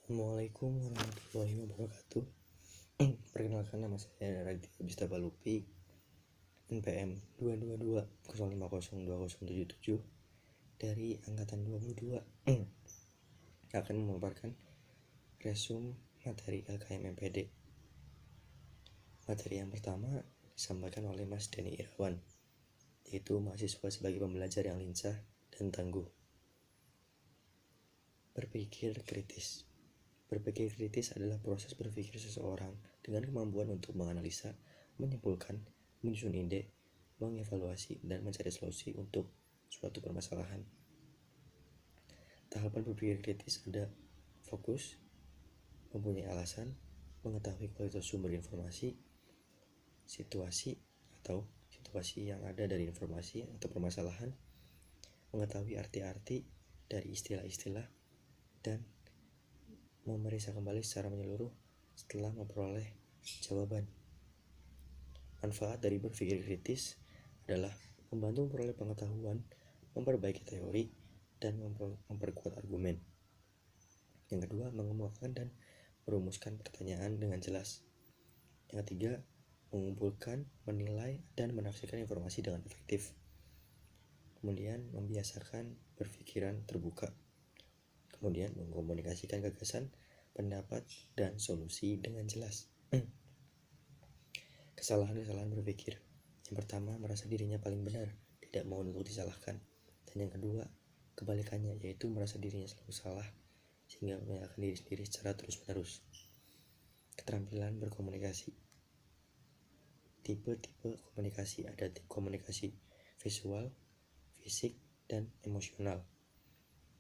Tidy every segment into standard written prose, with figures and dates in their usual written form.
Assalamualaikum warahmatullahi wabarakatuh. Perkenalkan, nama saya Raditya Bista Balupi, NPM 22205020077 dari angkatan 22. Akan memaparkan resume materi LKM MPD. Materi yang pertama disampaikan oleh Mas Denny Irawan, yaitu mahasiswa sebagai pembelajar yang lincah dan tangguh. Berpikir kritis. Berpikir kritis adalah proses berpikir seseorang dengan kemampuan untuk menganalisa, menyimpulkan, menyusun ide, mengevaluasi, dan mencari solusi untuk suatu permasalahan. Tahapan berpikir kritis ada fokus, mempunyai alasan, mengetahui kualitas sumber informasi, situasi yang ada dari informasi atau permasalahan, mengetahui arti-arti dari istilah-istilah, dan memeriksa kembali secara menyeluruh setelah memperoleh jawaban. Manfaat dari berpikir kritis adalah membantu memperoleh pengetahuan, memperbaiki teori, dan memperkuat argumen. Yang kedua, mengemukakan dan merumuskan pertanyaan dengan jelas. Yang ketiga, mengumpulkan, menilai, dan menafsirkan informasi dengan efektif. Kemudian, membiasakan berpikiran terbuka. Kemudian, mengkomunikasikan gagasan, pendapat, dan solusi dengan jelas. Kesalahan-kesalahan berpikir. Yang pertama, merasa dirinya paling benar, tidak mau untuk disalahkan. Dan yang kedua, kebalikannya, yaitu merasa dirinya selalu salah, sehingga menyalahkan diri sendiri secara terus-menerus. Keterampilan berkomunikasi. Tipe-tipe komunikasi ada komunikasi visual, fisik, dan emosional.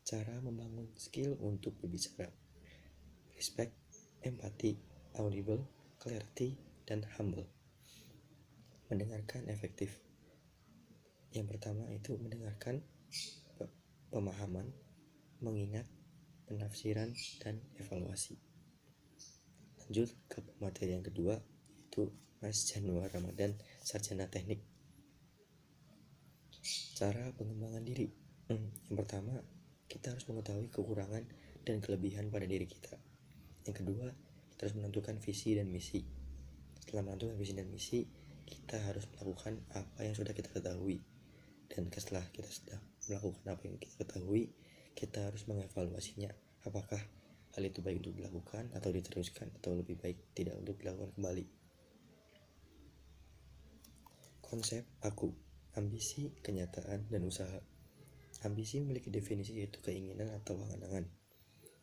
Cara membangun skill untuk berbicara. Respect, empati, audible, clarity, dan humble. Mendengarkan efektif. Yang pertama itu mendengarkan, pemahaman, mengingat, penafsiran, dan evaluasi. Lanjut ke materi yang kedua, yaitu Mas Januar Ramadan, Sarjana Teknik. Cara pengembangan diri. Yang pertama, kita harus mengetahui kekurangan dan kelebihan pada diri kita. Yang kedua, kita harus menentukan visi dan misi. Setelah menentukan visi dan misi, kita harus melakukan apa yang sudah kita ketahui. Dan setelah kita sudah melakukan apa yang kita ketahui, kita harus mengevaluasinya. Apakah hal itu baik untuk dilakukan atau diteruskan, atau lebih baik tidak untuk dilakukan kembali. Konsep aku, ambisi, kenyataan, dan usaha. Ambisi memiliki definisi, yaitu keinginan atau angan-angan.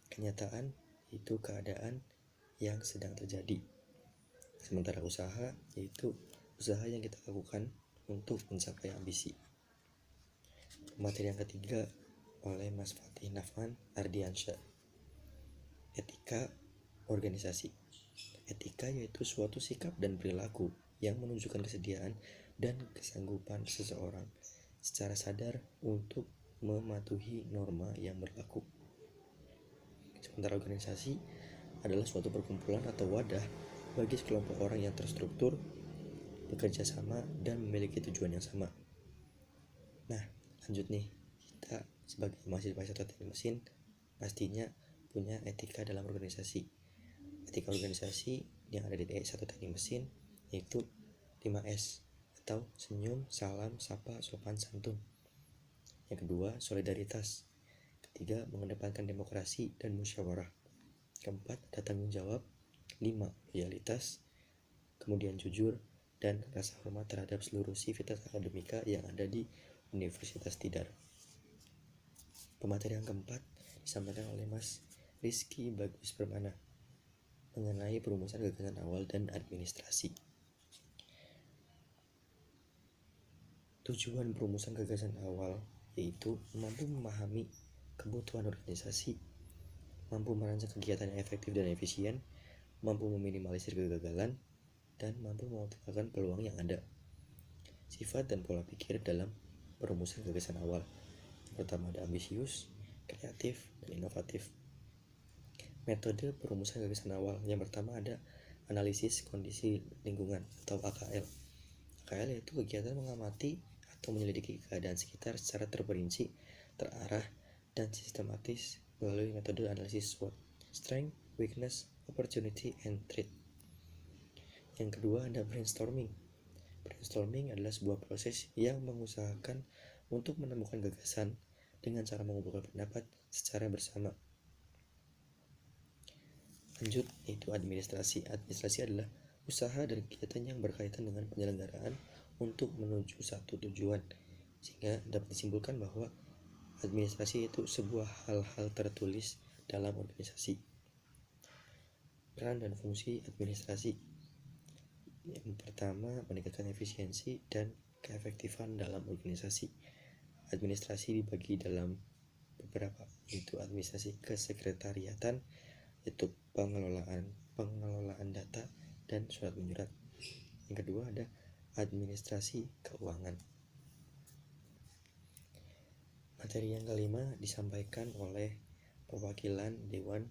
Kenyataan itu keadaan yang sedang terjadi. Sementara usaha yaitu usaha yang kita lakukan untuk mencapai ambisi. Materi yang ketiga oleh Mas Fatih Nafan Ardiansyah. Etika organisasi. Etika yaitu suatu sikap dan perilaku yang menunjukkan kesediaan dan kesanggupan seseorang secara sadar untuk mematuhi norma yang berlaku. Sementara organisasi adalah suatu perkumpulan atau wadah bagi sekelompok orang yang terstruktur, bekerja sama, dan memiliki tujuan yang sama. Nah, lanjut nih, kita sebagai mahasiswa teknik mesin pastinya punya etika dalam organisasi. Etika organisasi yang ada di S1 teknik mesin yaitu 5S atau senyum, salam, sapa, sopan, santun. Yang kedua, solidaritas. Ketiga, mengedepankan demokrasi dan musyawarah. Keempat, ada tanggung jawab. 5, loyalitas. Kemudian jujur dan rasa hormat terhadap seluruh sivitas akademika yang ada di Universitas Tidar. Pemateri yang keempat disampaikan oleh Mas Rizky Bagus Permana mengenai perumusan gagasan awal dan administrasi. Tujuan perumusan gagasan awal yaitu mampu memahami kebutuhan organisasi, mampu merancang kegiatan yang efektif dan efisien, mampu meminimalisir kegagalan, dan mampu mengoptimalkan peluang yang ada. Sifat dan pola pikir dalam perumusan gagasan awal. Yang pertama ada ambisius, kreatif, dan inovatif. Metode perumusan gagasan awal. Yang pertama ada analisis kondisi lingkungan atau AKL. AKL yaitu kegiatan mengamati atau menyelidiki keadaan sekitar secara terperinci, terarah, dan sistematis melalui metode analisis SWOT. strength, weakness, opportunity, and threat. Yang kedua ada brainstorming. Brainstorming adalah sebuah proses yang mengusahakan untuk menemukan gagasan dengan cara mengumpulkan pendapat secara bersama. Lanjut, yaitu administrasi. Administrasi adalah usaha dan kegiatan yang berkaitan dengan penyelenggaraan untuk menuju satu tujuan, sehingga dapat disimpulkan bahwa administrasi itu sebuah hal-hal tertulis dalam organisasi. Peran dan fungsi administrasi. Yang pertama, meningkatkan efisiensi dan keefektifan dalam organisasi. Administrasi dibagi dalam beberapa, yaitu administrasi kesekretariatan, yaitu pengelolaan data dan surat menyurat. Yang kedua ada administrasi keuangan. Materi yang kelima disampaikan oleh perwakilan Dewan.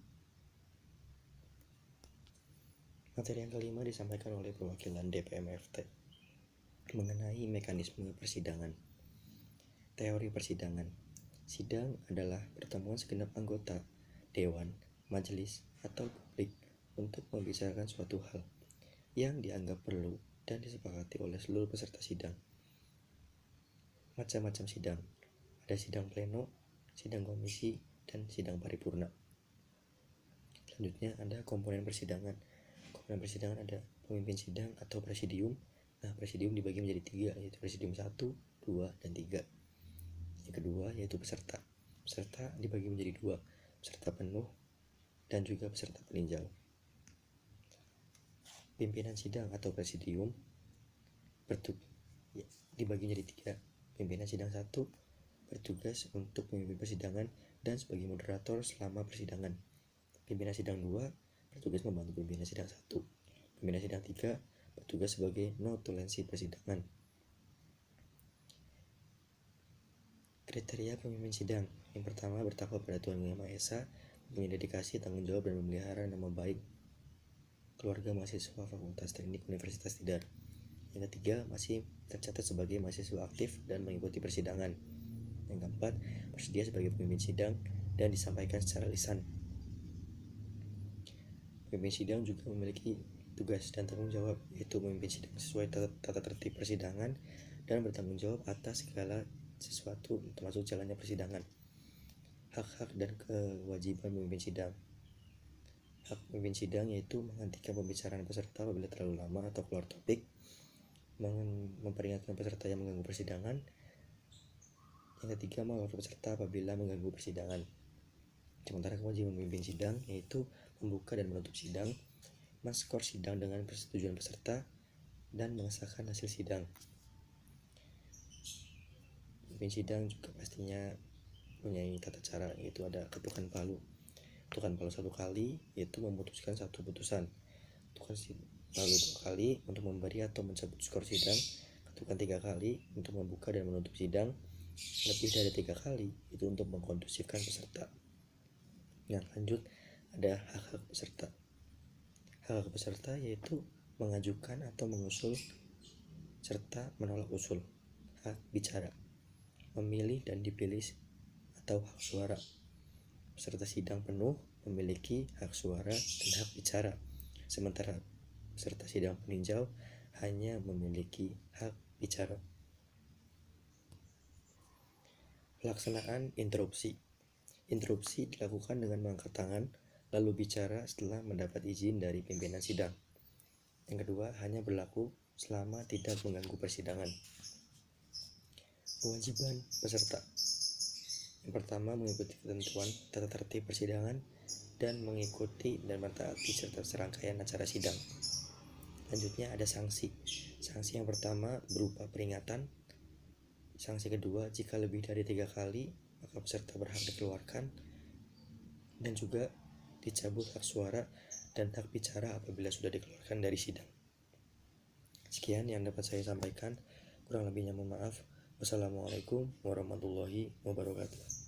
Materi yang kelima disampaikan oleh perwakilan DPMFT mengenai mekanisme persidangan. Teori persidangan. Sidang adalah pertemuan segenap anggota dewan, majelis, atau publik untuk membicarakan suatu hal yang dianggap perlu dan disepakati oleh seluruh peserta sidang. Macam-macam sidang. Ada sidang pleno, sidang komisi, dan sidang paripurna. Selanjutnya ada komponen persidangan. Komponen persidangan ada pemimpin sidang atau presidium. Nah, presidium dibagi menjadi 3, yaitu presidium 1, 2, dan 3. Yang kedua yaitu peserta. Peserta dibagi menjadi 2, peserta penuh dan juga peserta peninjau. Pimpinan sidang atau presidium dibagi menjadi 3. Pimpinan sidang 1 bertugas untuk memimpin persidangan dan sebagai moderator selama persidangan. Pimpinan sidang 2 bertugas membantu pimpinan sidang 1. Pimpinan sidang 3 bertugas sebagai notulensi persidangan. Kriteria pemimpin sidang. Yang pertama, bertakwa pada Tuhan Yang Maha Esa, punya dedikasi, tanggung jawab, dan memelihara nama baik keluarga mahasiswa Fakultas Teknik Universitas Tidar. Yang ketiga, masih tercatat sebagai mahasiswa aktif dan mengikuti persidangan. Yang keempat, bersedia sebagai pemimpin sidang dan disampaikan secara lisan. Pemimpin sidang juga memiliki tugas dan tanggung jawab, yaitu memimpin sidang sesuai tata tertib persidangan dan bertanggung jawab atas segala sesuatu termasuk jalannya persidangan. Hak-hak dan kewajiban pemimpin sidang. Hak pemimpin sidang yaitu menghentikan pembicaraan peserta apabila terlalu lama atau keluar topik, memperingatkan peserta yang mengganggu persidangan. Yang ketiga, melaporkan peserta apabila mengganggu persidangan. Sementara kewajiban pemimpin sidang yaitu membuka dan menutup sidang, men-skor sidang dengan persetujuan peserta, dan mengesahkan hasil sidang. Pemimpin sidang juga pastinya mempunyai tata cara, yaitu ada ketukan palu. Ketukan palu 1 kali yaitu memutuskan satu putusan. Ketukan palu 2 kali untuk memberi atau mencabut skor sidang. Ketukan 3 kali untuk membuka dan menutup sidang. Lebih dari 3 kali itu untuk mengkondusifkan peserta. Nah, lanjut ada hak-hak peserta. Hak-hak peserta yaitu mengajukan atau mengusul serta menolak usul. Hak bicara, memilih dan dipilih atau hak suara. Peserta sidang penuh memiliki hak suara dan hak bicara, sementara peserta sidang peninjau hanya memiliki hak bicara. Pelaksanaan interupsi. Interupsi dilakukan dengan mengangkat tangan lalu bicara setelah mendapat izin dari pimpinan sidang. Yang kedua, hanya berlaku selama tidak mengganggu persidangan. Kewajiban peserta. Yang pertama, mengikuti ketentuan tata tertib persidangan dan mengikuti dan mentaati serta serangkaian acara sidang. Lanjutnya ada sanksi. Sanksi yang pertama berupa peringatan. Sanksi kedua, jika lebih dari 3 kali, maka peserta berhak dikeluarkan dan juga dicabut hak suara dan hak bicara apabila sudah dikeluarkan dari sidang. Sekian yang dapat saya sampaikan, kurang lebihnya mohon maaf. Wassalamualaikum warahmatullahi wabarakatuh.